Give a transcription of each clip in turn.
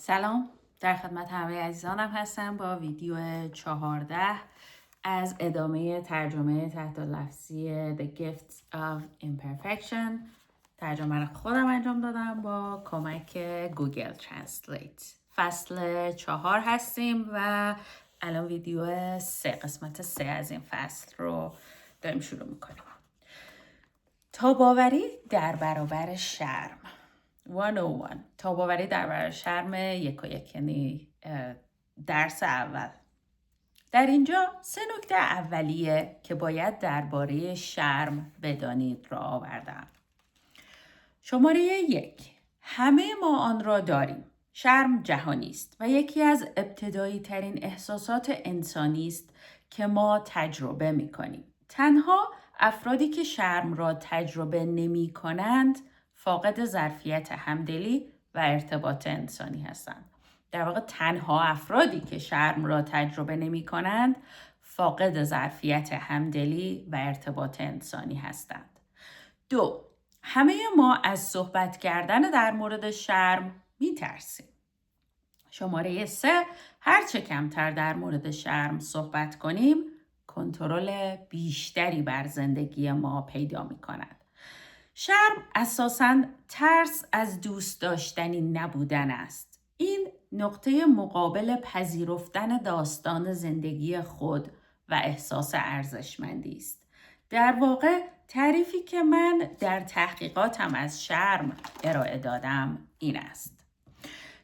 سلام، در خدمت همه عزیزانم هستم با ویدیو 14 از ادامه ترجمه تحت لفظی The Gifts of Imperfection. ترجمه رو خودم انجام دادم با کمک گوگل ترنسلیت. فصل 4 هستیم و الان ویدیو قسمت 3 از این فصل رو داریم شروع میکنیم. تاباوری در برابر شرم 101. تاباوری در برابر شرم 1 یعنی درس اول. در اینجا 3 نکته اولیه که باید درباره شرم بدانید را آوردم. شماره 1. همه ما آن را داریم. شرم جهانی است و یکی از ابتدایی ترین احساسات انسانی است که ما تجربه می کنیم. تنها افرادی که شرم را تجربه نمی کنند فاقد ظرفیت همدلی و ارتباط انسانی هستند. در واقع تنها افرادی که شرم را تجربه نمی کنند فاقد ظرفیت همدلی و ارتباط انسانی هستند. 2. همه ما از صحبت کردن در مورد شرم می ترسیم. شماره 3. هرچه کمتر در مورد شرم صحبت کنیم کنترل بیشتری بر زندگی ما پیدا می کند. شرم اساساً ترس از دوست داشتنی نبودن است. این نقطه مقابل پذیرفتن داستان زندگی خود و احساس ارزشمندی است. در واقع تعریفی که من در تحقیقاتم از شرم ارائه دادم این است.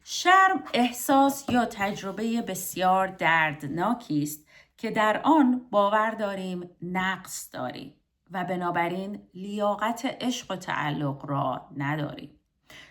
شرم احساس یا تجربه بسیار دردناکی است که در آن باور داریم نقص داریم و بنابراین لیاقت عشق و تعلق را نداریم.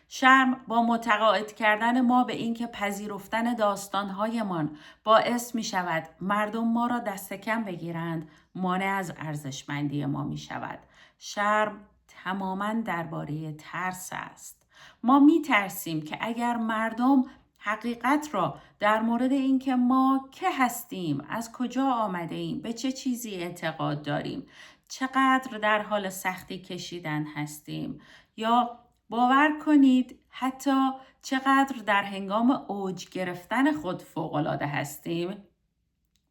شرم با متقاعد کردن ما به اینکه پذیرفتن داستانهایمان باعث می شود مردم ما را دست کم بگیرند مانع از ارزشمندی ما می شود. شرم تماماً درباره ترس است. ما می ترسیم که اگر مردم حقیقت را در مورد اینکه ما که هستیم، از کجا آمده ایم، به چه چیزی اعتقاد داریم، چقدر در حال سختی کشیدن هستیم یا باور کنید حتی چقدر در هنگام اوج گرفتن خود فوق‌العاده هستیم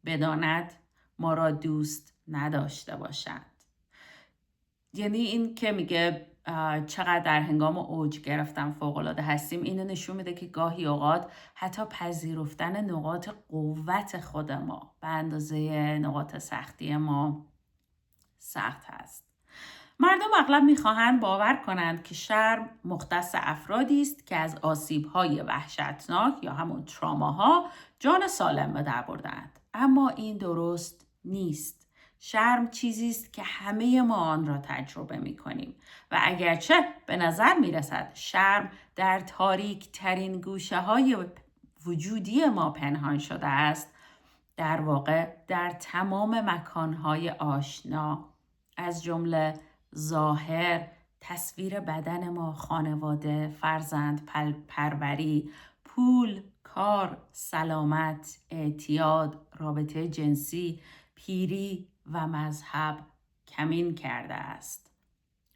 بداند ما را دوست نداشته باشند. یعنی این که میگه چقدر در هنگام اوج گرفتن فوق‌العاده هستیم اینو نشون میده که گاهی اوقات حتی پذیرفتن نقاط قوت خود ما به اندازه نقاط سختی ما سخت هست. مردم اغلب میخواهند باور کنند که شرم مختص افرادی است که از آسیب‌های وحشتناک یا همون تراماها جان سالم به در بردند. اما این درست نیست. شرم چیزی است که همه ما آن را تجربه می‌کنیم و اگرچه به نظر می‌رسد شرم در تاریک ترین گوشه‌های وجودی ما پنهان شده است، در واقع در تمام مکان‌های آشنا از جمله ظاهر، تصویر بدن ما، خانواده، فرزند پروری، پول، کار، سلامت، اعتیاد، رابطه جنسی، پیری و مذهب کمین کرده است.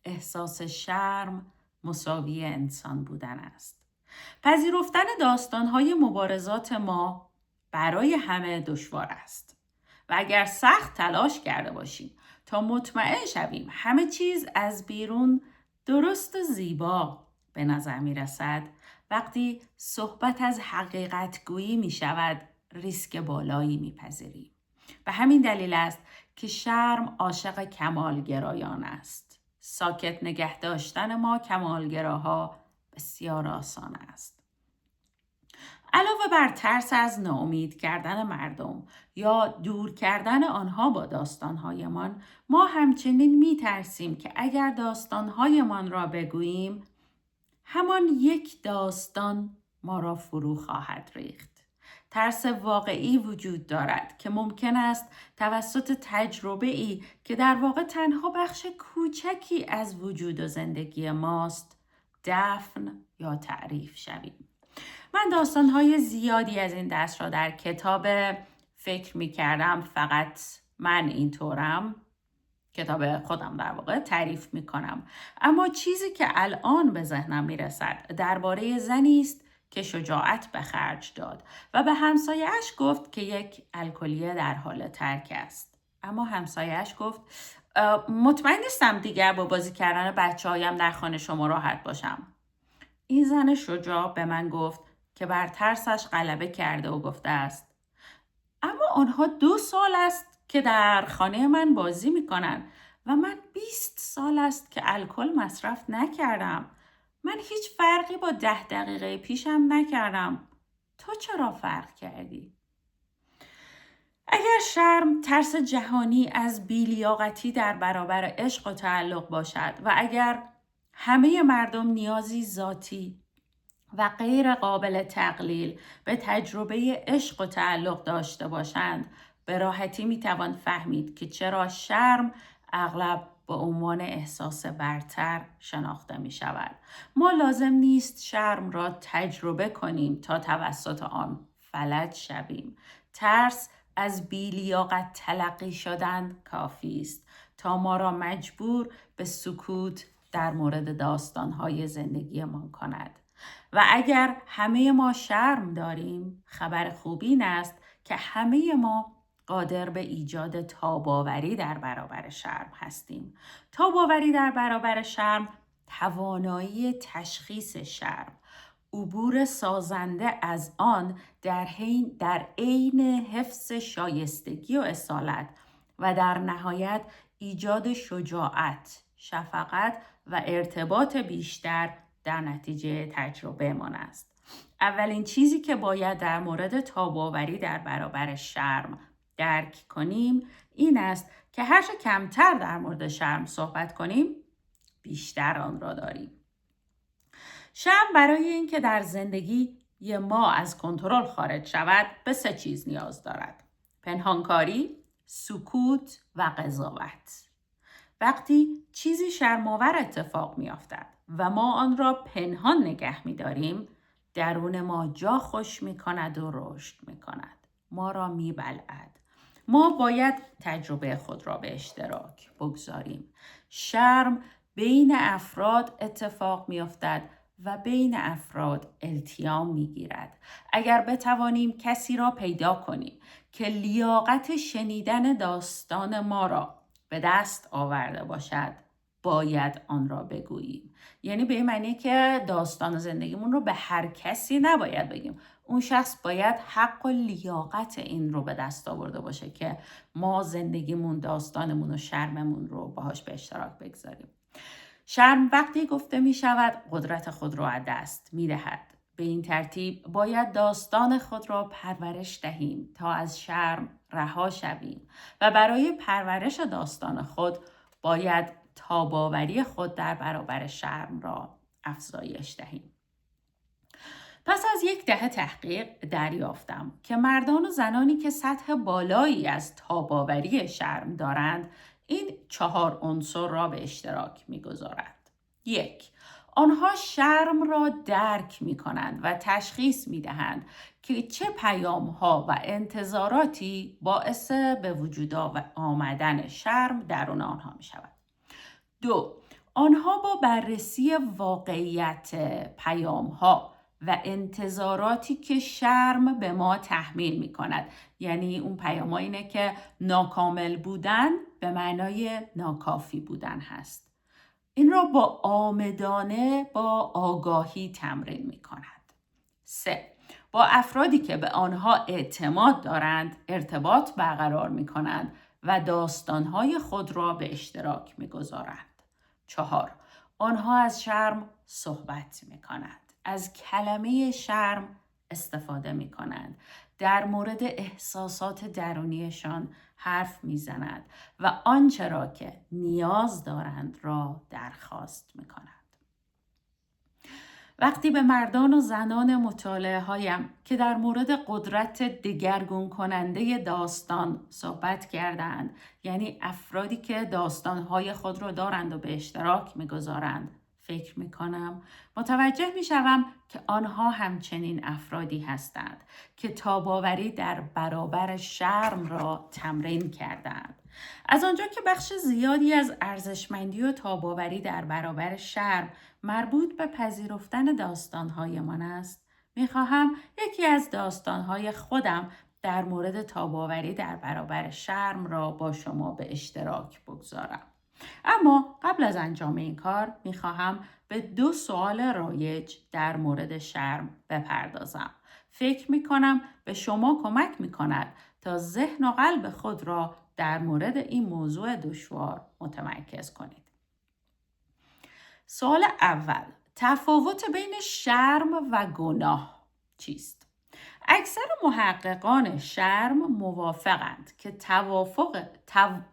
احساس شرم مساوی انسان بودن است. پذیرفتن داستان‌های مبارزات ما برای همه دشوار است و اگر سخت تلاش کرده باشیم تا مطمئن شویم همه چیز از بیرون درست و زیبا به نظر می رسد، وقتی صحبت از حقیقت گویی می شود ریسک بالایی می پذیریم. به همین دلیل است که شرم عاشق کمالگرایان است. ساکت نگه داشتن ما کمالگراها بسیار آسان است. علاوه بر ترس از ناامید کردن مردم یا دور کردن آنها با داستانهایمان، ما همچنین می ترسیم که اگر داستانهایمان را بگوییم، همان یک داستان ما را فرو خواهد ریخت. ترس واقعی وجود دارد که ممکن است توسط تجربه‌ای که در واقع تنها بخش کوچکی از وجود و زندگی ماست، دفن یا تعریف شویم. من داستان‌های زیادی از این دست را در کتاب فکر می‌کردم فقط من اینطورم، کتاب خودم در واقع تعریف می‌کنم. اما چیزی که الان به ذهنم می‌رسد درباره زنی است که شجاعت به خرج داد و به همسایه‌اش گفت که یک الکلیه در حال ترک است. اما همسایه‌اش گفت مطمئن نیستم دیگر با بازی کردن بچه‌هایم در خانه شما راحت باشم. این زن شجاع به من گفت که بر ترسش غلبه کرده و گفته است اما آنها 2 سال است که در خانه من بازی میکنن و من 20 سال است که الکل مصرف نکردم. من هیچ فرقی با 10 دقیقه پیشم نکردم. تو چرا فرق کردی؟ اگر شرم ترس جهانی از بی‌لیاقتی در برابر عشق و تعلق باشد و اگر همه مردم نیازی ذاتی و غیر قابل تقلیل به تجربه عشق و تعلق داشته باشند، به راحتی میتوان فهمید که چرا شرم اغلب به عنوان احساس برتر شناخته می شود. ما لازم نیست شرم را تجربه کنیم تا توسط آن فلج شویم. ترس از بی‌لیاقت تلقی شدن کافی است تا ما را مجبور به سکوت در مورد داستان‌های زندگیمان کند. و اگر همه ما شرم داریم، خبر خوب این است که همه ما قادر به ایجاد تاب‌آوری در برابر شرم هستیم. تاب‌آوری در برابر شرم توانایی تشخیص شرم، عبور سازنده از آن در عین حفظ شایستگی و اصالت و در نهایت ایجاد شجاعت، شفقت و ارتباط بیشتر در نتیجه تجربه من است. اولین چیزی که باید در مورد تاب‌آوری در برابر شرم درک کنیم این است که هرچه کمتر در مورد شرم صحبت کنیم بیشتر آن را داریم. شرم برای اینکه در زندگی ما از کنترل خارج شود به 3 چیز نیاز دارد: پنهانکاری، سکوت و قضاوت. وقتی چیزی شرم‌آور اتفاق می‌افتد و ما آن را پنهان نگه می‌داریم، درون ما جا خوش می‌کند و رشد می‌کند. ما را می‌بلعد. ما باید تجربه خود را به اشتراک بگذاریم. شرم بین افراد اتفاق می‌افتد و بین افراد التیام می‌گیرد. اگر بتوانیم کسی را پیدا کنیم که لیاقت شنیدن داستان ما را به دست آورده باشد، باید آن را بگوییم. یعنی به این معنی که داستان زندگیمون رو به هر کسی نباید بگیم. اون شخص باید حق و لیاقت این رو به دست آورده باشه که ما زندگیمون، داستانمون و شرممون رو باهاش به اشتراک بگذاریم. شرم وقتی گفته می شود قدرت خود را از دست می دهد. به این ترتیب باید داستان خود را پرورش دهیم تا از شرم رها شویم و برای پرورش داستان خود باید تاب‌آوری خود در برابر شرم را افزایش دهیم. پس از 10 دهه تحقیق دریافتم که مردان و زنانی که سطح بالایی از تاب‌آوری شرم دارند این 4 عنصر را به اشتراک می‌گذارند. 1. آنها شرم را درک می‌کنند و تشخیص می‌دهند که چه پیام‌ها و انتظاراتی باعث به وجود آمدن شرم درون آنها می‌شود. 2. آنها با بررسی واقعیت پیام‌ها و انتظاراتی که شرم به ما تحمیل می کند، یعنی اون پیام اینه که ناکامل بودن به معنای ناکافی بودن هست، این را با عامدانه با آگاهی تمرین می کند. 3. با افرادی که به آنها اعتماد دارند ارتباط برقرار می کنند و داستانهای خود را به اشتراک می گذارند. 4. آنها از شرم صحبت می کنند. از کلمه شرم استفاده می کنند. در مورد احساسات درونیشان حرف می زند و آنچه را که نیاز دارند را درخواست می کنند. وقتی به مردان و زنان مطالعه هایم که در مورد قدرت دگرگون کننده داستان صحبت کردند، یعنی افرادی که داستانهای خود را دارند و به اشتراک می‌گذارند، فکر می‌کنم متوجه می‌شوم که آنها همچنین افرادی هستند که تاب‌آوری در برابر شرم را تمرین کردند. از آنجا که بخش زیادی از ارزشمندی و تاب‌آوری در برابر شرم مربوط به پذیرفتن داستان‌هایمان است، میخواهم یکی از داستانهای خودم در مورد تاب‌آوری در برابر شرم را با شما به اشتراک بگذارم. اما قبل از انجام این کار میخواهم به 2 سوال رایج در مورد شرم بپردازم. فکر میکنم به شما کمک میکند تا ذهن و قلب خود را در مورد این موضوع دشوار متمرکز کنید. سوال اول، تفاوت بین شرم و گناه چیست؟ اکثر محققان شرم موافقند که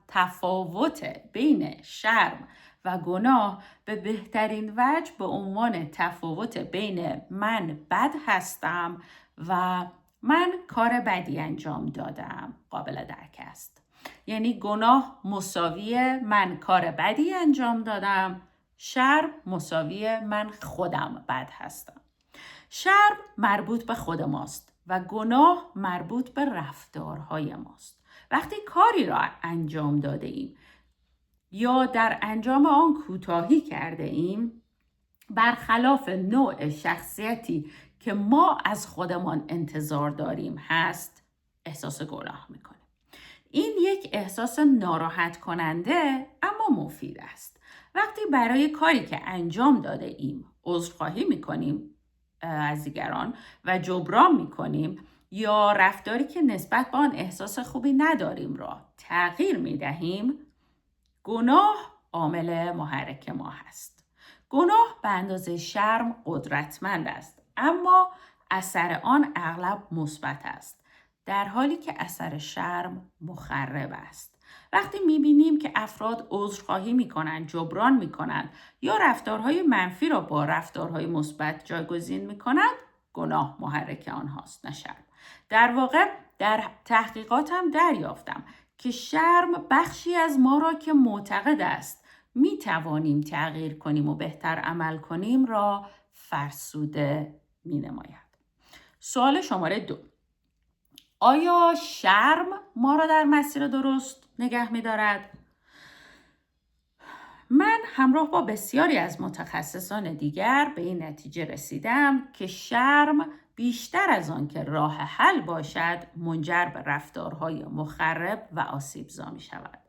تفاوت بین شرم و گناه به بهترین وجه به عنوان تفاوت بین من بد هستم و من کار بدی انجام دادم قابل درک است. یعنی گناه مساوی من کار بدی انجام دادم، شرم مساوی من خودم بد هستم. شرم مربوط به خود ماست و گناه مربوط به رفتارهای ماست. وقتی کاری را انجام داده ایم یا در انجام آن کوتاهی کرده ایم، برخلاف نوع شخصیتی که ما از خودمان انتظار داریم هست، احساس گناه میکنیم. این یک احساس ناراحت کننده اما مفید است. وقتی برای کاری که انجام داده ایم عذرخواهی میکنیم از دیگران و جبران میکنیم یا رفتاری که نسبت به آن احساس خوبی نداریم را تغییر میدهیم، گناه عامل محرک ما هست. گناه به اندازه شرم قدرتمند است، اما اثر آن اغلب مثبت است، در حالی که اثر شرم مخرب است. وقتی میبینیم که افراد عذرخواهی میکنند، جبران میکنند یا رفتارهای منفی را با رفتارهای مثبت جایگزین میکنند، گناه محرک آنهاست نه شرم. در واقع در تحقیقاتم دریافتم که شرم بخشی از ما را که معتقد است می توانیم تغییر کنیم و بهتر عمل کنیم را فرسوده می نماید. سوال شماره 2، آیا شرم ما را در مسیر درست نگه می دارد؟ من همراه با بسیاری از متخصصان دیگر به این نتیجه رسیدم که شرم بیشتر از آن که راه حل باشد منجر به رفتارهای مخرب و آسیبزا می شود.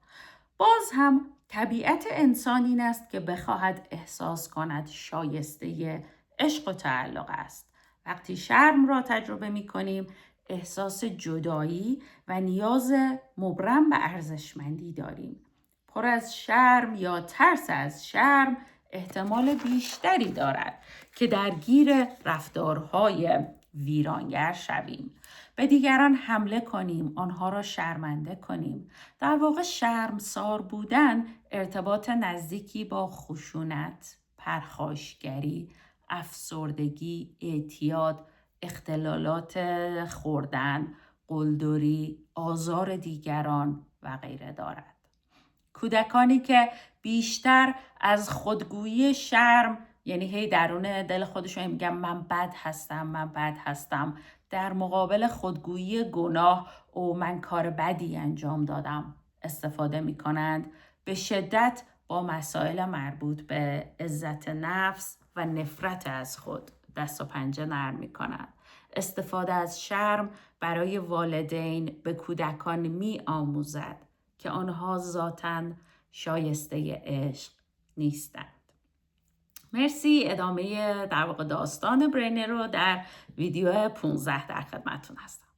باز هم طبیعت انسان این است که بخواهد احساس کند شایسته عشق و تعلق است. وقتی شرم را تجربه می کنیم احساس جدایی و نیاز مبرم به ارزشمندی داریم. پر از شرم یا ترس از شرم احتمال بیشتری دارد که درگیر رفتارهای ویرانگر شویم. به دیگران حمله کنیم، آنها را شرمنده کنیم. در واقع شرمسار بودن ارتباط نزدیکی با خشونت، پرخاشگری، افسردگی، اعتیاد، اختلالات خوردن، قلدری، آزار دیگران و غیره دارد. کودکانی که بیشتر از خودگویی شرم، یعنی هی درون دل خودشون میگن من بد هستم، در مقابل خودگویی گناه او من کار بدی انجام دادم استفاده میکنند، به شدت با مسائل مربوط به عزت نفس و نفرت از خود دست و پنجه نرم میکنند. استفاده از شرم برای والدین به کودکان می آموزد که آنها ذاتاً شایسته عشق نیستند. مرسی. ادامه در واقع داستان برینر رو در ویدیو 15 در خدمتتون هستم.